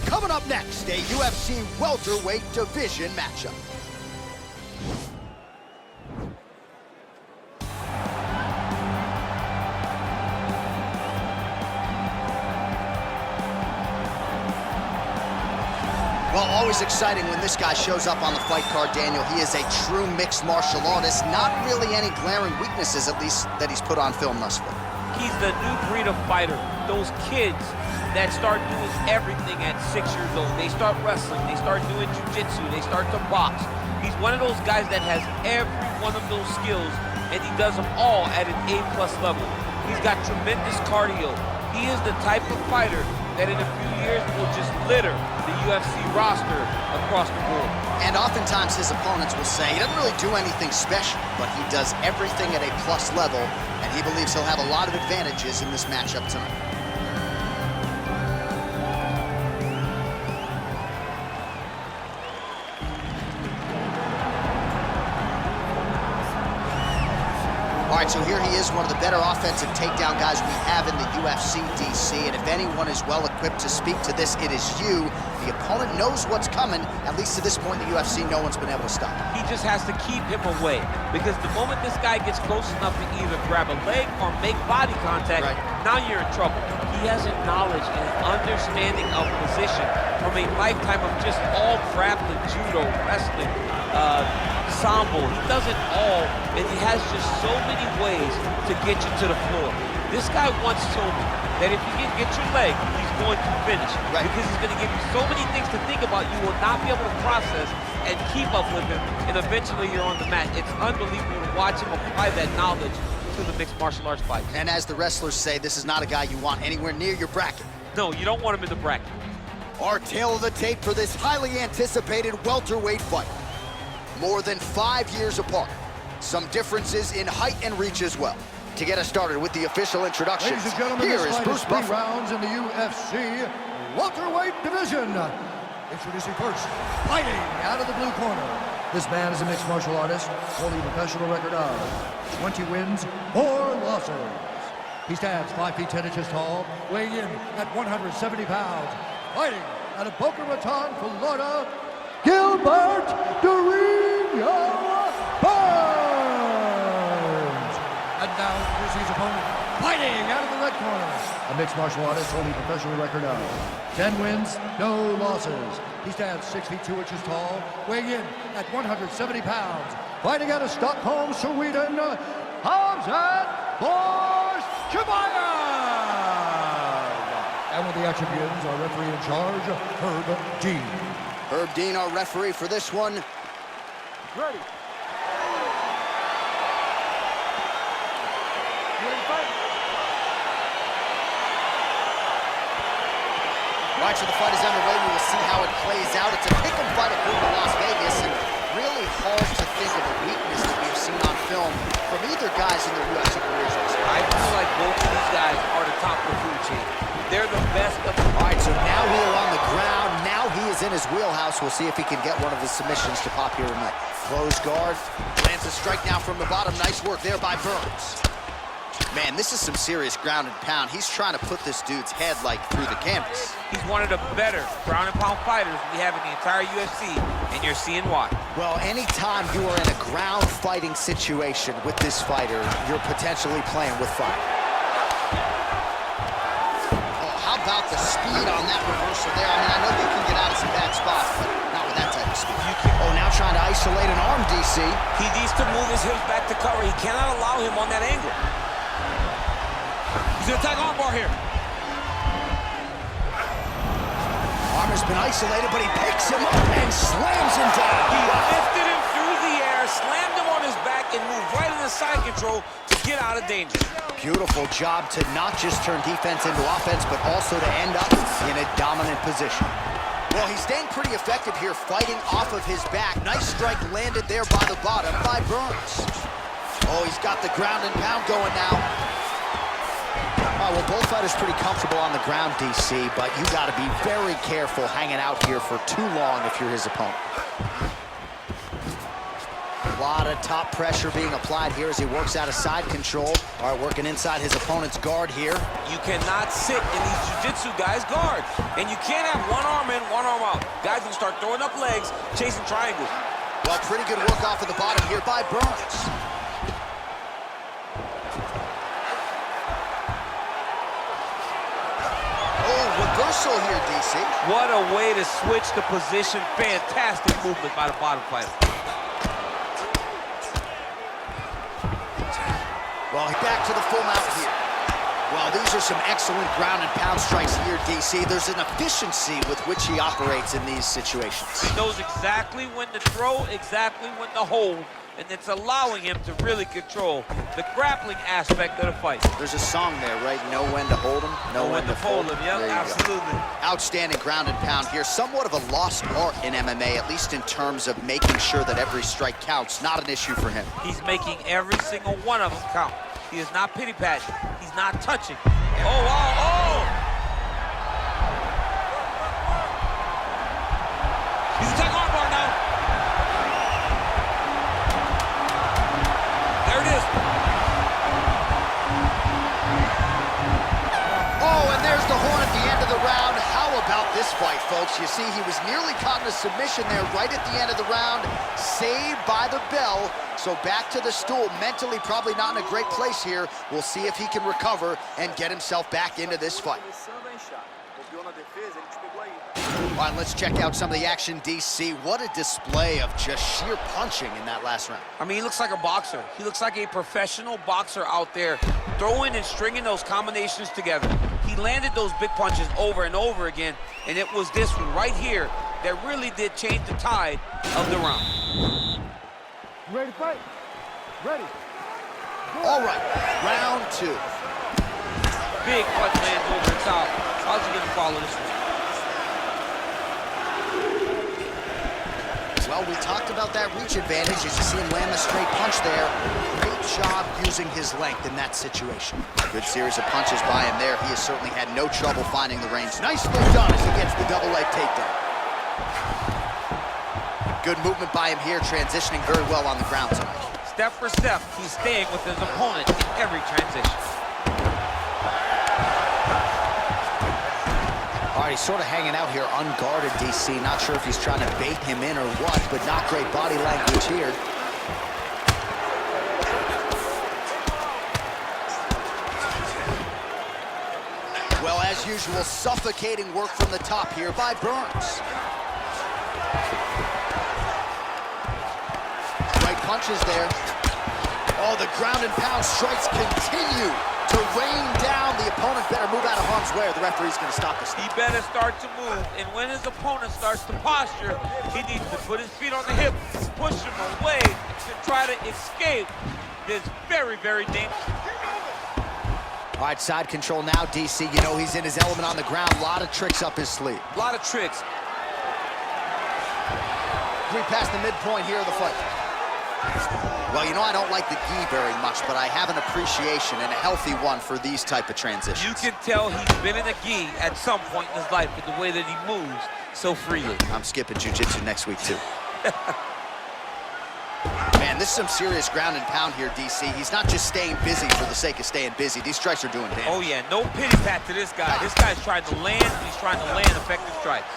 Coming up next, a UFC welterweight division matchup. Well, always exciting when this guy shows up on the fight card, Daniel. He is a true mixed martial artist. Not really any glaring weaknesses, at least, that he's put on film thus far. He's the new breed of fighter. Those kids that start doing everything at 6 years old. They start wrestling, they start doing jiu-jitsu, they start to box. He's one of those guys that has every one of those skills, and he does them all at an A+ level. He's got tremendous cardio. He is the type of fighter that in a few years will just litter the UFC roster across the board. And oftentimes his opponents will say he doesn't really do anything special, but he does everything at a plus level, and he believes he'll have a lot of advantages in this matchup tonight. All right, so here he is, one of the better offensive takedown guys we have in the UFC, DC. And if anyone is well-equipped to speak to this, it is you. The opponent knows what's coming. At least to this point in the UFC, no one's been able to stop him. He just has to keep him away, because the moment this guy gets close enough to either grab a leg or make body contact, now you're in trouble. He has a knowledge and an understanding of position from a lifetime of just all grappling, judo, wrestling, sambo. He does it all, and he has just so many ways to get you to the floor. This guy once told me that if you can get your leg, he's going to finish. Because he's going to give you so many things to think about, you will not be able to process and keep up with him, and eventually you're on the mat. It's unbelievable to watch him apply that knowledge to the mixed martial arts fight. And as the wrestlers say, this is not a guy you want anywhere near your bracket. No, you don't want him in the bracket. Our tail of the tape for this highly anticipated welterweight fight. More than 5 years apart. Some differences in height and reach as well. To get us started with the official introductions, ladies and gentlemen, here is Bruce 3 Buffer. rounds in the UFC welterweight division. Introducing first, fighting out of the blue corner. This man is a mixed martial artist, holding a professional record of 20 wins, 4 losses. He stands 5 feet 10 inches tall, weighing in at 170 pounds. Fighting out of Boca Raton, Florida, Gilbert Burns. And now here's his opponent, fighting out of the red corner. A mixed martial artist holding a professional record of 10 wins, no losses. He stands 6 feet 2 inches tall, weighing in at 170 pounds. Fighting out of Stockholm, Sweden, Khamzat Chimaev. And when the action begins, our referee in charge, Herb Dean. Herb Dean, our referee for this one. Ready. All right, so the fight is underway. We will see how it plays out. It's a pick-em fight at Las Vegas, and really hard to think of a weakness that we've seen on film from either guys in their UFC careers. I feel like both of these guys are the top of the food chain. They're the best of the... All right, so now we are on the ground. Now he is in his wheelhouse. We'll see if he can get one of his submissions to pop here tonight. Close guard. Lands a strike now from the bottom. Nice work there by Burns. Man, this is some serious ground and pound. He's trying to put this dude's head, like, through the canvas. He's one of the better ground and pound fighters we have in the entire UFC, and you're seeing why. Well, anytime you are in a ground fighting situation with this fighter, you're potentially playing with fire. Oh, how about the speed on that reversal there? I mean, I know you can get out of some bad spots, but not with that type of speed. Oh, now trying to isolate an arm, DC. He needs to move his hips back to cover. He cannot allow him on that angle. He's gonna attack armbar here. Armor's been isolated, but he picks him up and slams him down. He lifted him through the air, slammed him on his back, and moved right into side control to get out of danger. Beautiful job to not just turn defense into offense, but also to end up in a dominant position. Well, he's staying pretty effective here, fighting off of his back. Nice strike landed there by the bottom by Burns. Oh, he's got the ground and pound going now. Well, both fighters pretty comfortable on the ground, DC, but you got to be very careful hanging out here for too long if you're his opponent. A lot of top pressure being applied here as he works out of side control. All right, working inside his opponent's guard here. You cannot sit in these jiu-jitsu guys' guard. And you can't have one arm in, one arm out. Guys will start throwing up legs, chasing triangles. Well, pretty good work off of the bottom here by Burns. Reversal here, DC. What a way to switch the position. Fantastic movement by the bottom fighter. Well, back to the full mount here. Well, these are some excellent ground and pound strikes here, DC. There's an efficiency with which he operates in these situations. He knows exactly when to throw, exactly when to hold, and it's allowing him to really control the grappling aspect of the fight. There's a song there, right? Know when to hold him, know when to fold him. Yep, absolutely. Outstanding ground and pound here. Somewhat of a lost art in MMA, at least in terms of making sure that every strike counts. Not an issue for him. He's making every single one of them count. He is not pity-patting. He's not touching. Oh, wow, oh! He's attacking armbar now. There it is. Oh, and there's the horn at the end of the round. How about this fight, folks? You see, he was nearly caught in a submission there right at the end of the round. Saved by the bell. So back to the stool. Mentally probably not in a great place here. We'll see if he can recover and get himself back into this fight. All right, let's check out some of the action, DC. What a display of just sheer punching in that last round. I mean, he looks like a boxer. He looks like a professional boxer out there, throwing and stringing those combinations together. He landed those big punches over and over again, and it was this one right here that really did change the tide of the round. You ready to fight? Ready. All right, round two. Big punch lands over the top. How's he gonna follow this one? Well, we talked about that reach advantage as you see him land a straight punch there. Great job using his length in that situation. Good series of punches by him there. He has certainly had no trouble finding the range. Nicely done as he gets the double leg takedown. Good movement by him here, transitioning very well on the ground tonight. Step for step, he's staying with his opponent in every transition. All right, he's sort of hanging out here unguarded, DC. Not sure if he's trying to bait him in or what, but not great body language here. Well, as usual, suffocating work from the top here by Burns. Right punches there. Oh, the ground and pound strikes continue to rain down. The opponent better move out of harm's way or the referee's going to stop this. He better start to move, and when his opponent starts to posture, he needs to put his feet on the hip, push him away to try to escape this very, very dangerous. All right, side control now, DC. You know he's in his element on the ground. A lot of tricks up his sleeve. A lot of tricks. 3 past the midpoint here of the fight. Well, you know I don't like the gi very much, but I have an appreciation and a healthy one for these type of transitions. You can tell he's been in a gi at some point in his life with the way that he moves so freely. I'm skipping jiu-jitsu next week, too. Man, this is some serious ground and pound here, DC. He's not just staying busy for the sake of staying busy. These strikes are doing damage. Oh, yeah, no pity pat to this guy. This guy's trying to land, and he's trying to land effective strikes.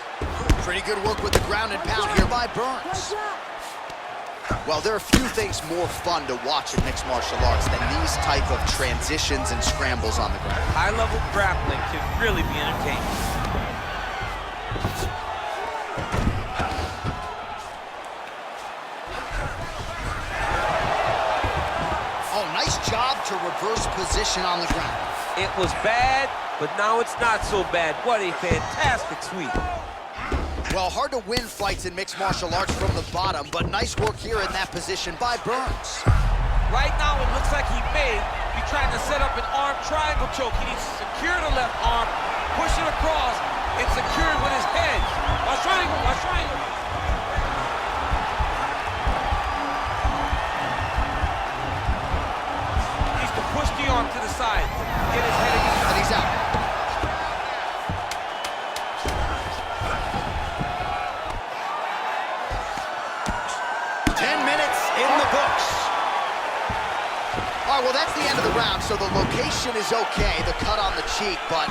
Pretty good work with the ground and pound here by Burns. Well, there are few things more fun to watch in mixed martial arts than these type of transitions and scrambles on the ground. High-level grappling can really be entertaining. Oh, nice job to reverse position on the ground. It was bad, but now it's not so bad. What a fantastic sweep. Well, hard to win fights in mixed martial arts from the bottom, but nice work here in that position by Burns. Right now, it looks like he may be trying to set up an arm triangle choke. He needs to secure the left arm, push it across, and secure it with his head. Watch triangle, watch triangle. He needs to push the arm to the side, get his head against. And he's out. In the All right, well, that's the end of the round, so the location is okay, the cut on the cheek, but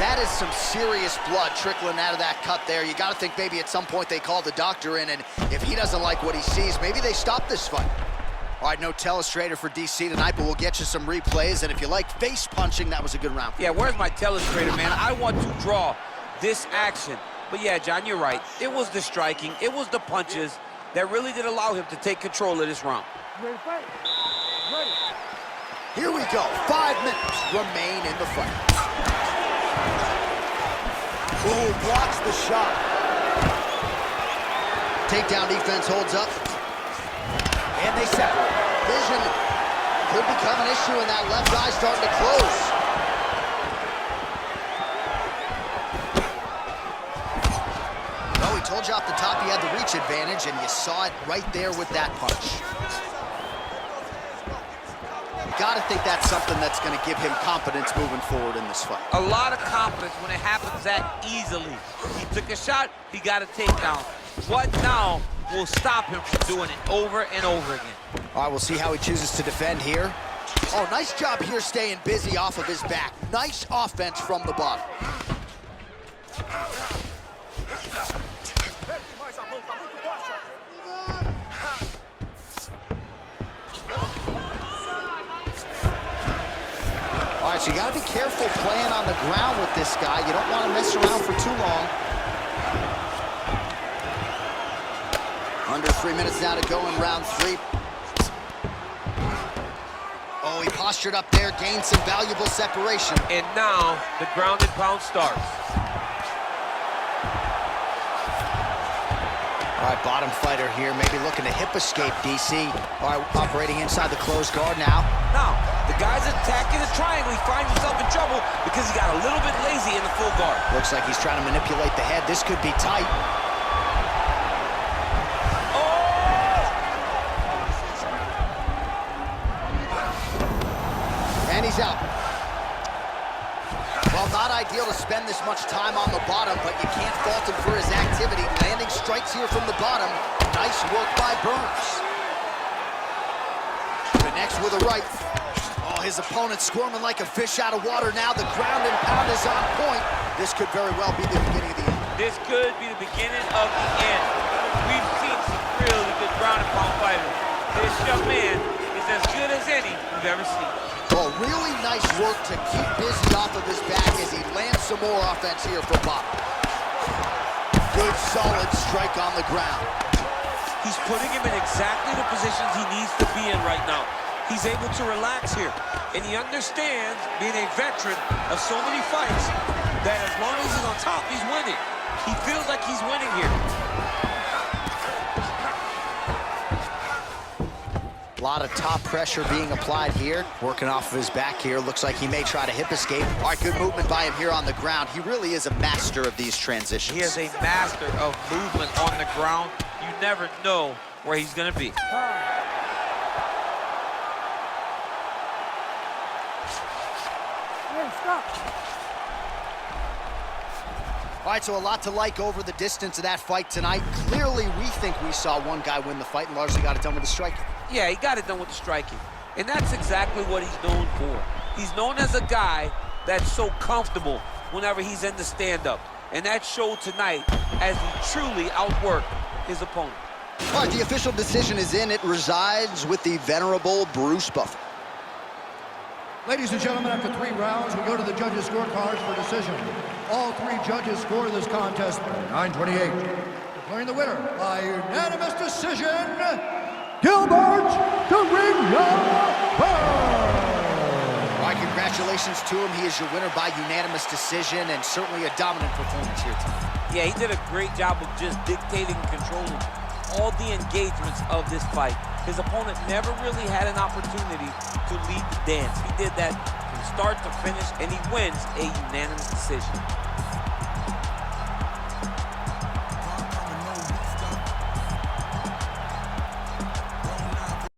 that is some serious blood trickling out of that cut there. You got to think maybe at some point they call the doctor in, and if he doesn't like what he sees, maybe they stop this fight. All right, no telestrator for DC tonight, but we'll get you some replays, and if you like face punching, that was a good round. Yeah, where's my telestrator, man? I want to draw this action. But yeah, John, you're right. It was the striking, it was the punches that really did allow him to take control of this round. Ready to fight? Ready. Here we go, 5 minutes remain in the fight. Ooh, blocks the shot. Takedown defense holds up. And they separate. Vision could become an issue, and that left eye starting to close. Oh, he told you off the top he had the reach advantage, and you saw it right there with that punch. Gotta think that's something that's gonna give him confidence moving forward in this fight. A lot of confidence when it happens that easily. He took a shot, he got a takedown. What now will stop him from doing it over and over again? All right, we'll see how he chooses to defend here. Oh, nice job here staying busy off of his back. Nice offense from the bottom. All right, so you gotta be careful playing on the ground with this guy. You don't want to mess around for too long. Under 3 minutes now to go in round 3. Oh, he postured up there, gained some valuable separation. And now the ground and pound starts. All right, bottom fighter here, maybe looking to hip escape, DC. All right, operating inside the closed guard now. Now, the guy's attacking the triangle. He finds himself in trouble because he got a little bit lazy in the full guard. Looks like he's trying to manipulate the head. This could be tight. And he's out. Well, not ideal to spend this much time on the bottom, but you can't fault him for his activity. Landing strikes here from the bottom. Nice work by Burns. Connects with a right. Oh, his opponent's squirming like a fish out of water now. The ground and pound is on point. This could very well be the beginning of the end. This could be the beginning of the end. We've seen some really good ground and pound fighters. This young man is as good as any we've ever seen. Oh, really nice work to keep busy off of his back as he lands some more offense here from Bout. Good, solid strike on the ground. He's putting him in exactly the positions he needs to be in right now. He's able to relax here, and he understands, being a veteran of so many fights, that as long as he's on top, he's winning. He feels like he's winning here. A lot of top pressure being applied here. Working off of his back here. Looks like he may try to hip escape. All right, good movement by him here on the ground. He really is a master of these transitions. He is a master of movement on the ground. You never know where he's going to be. Hey, stop. All right, so a lot to like over the distance of that fight tonight. Clearly, we think we saw one guy win the fight and largely got it done with the striking. Yeah, he got it done with the striking. And that's exactly what he's known for. He's known as a guy that's so comfortable whenever he's in the stand-up. And that showed tonight as he truly outworked his opponent. All right, the official decision is in. It resides with the venerable Bruce Buffer. Ladies and gentlemen, after 3 rounds, we go to the judges' scorecards for decision. All 3 judges score this contest 9-28. Declaring the winner by unanimous decision, Gilbert the Ring-Burn. All right, congratulations to him. He is your winner by unanimous decision and certainly a dominant performance here tonight. Yeah, he did a great job of just dictating and controlling all the engagements of this fight. His opponent never really had an opportunity to lead the dance. He did that from start to finish, and he wins a unanimous decision.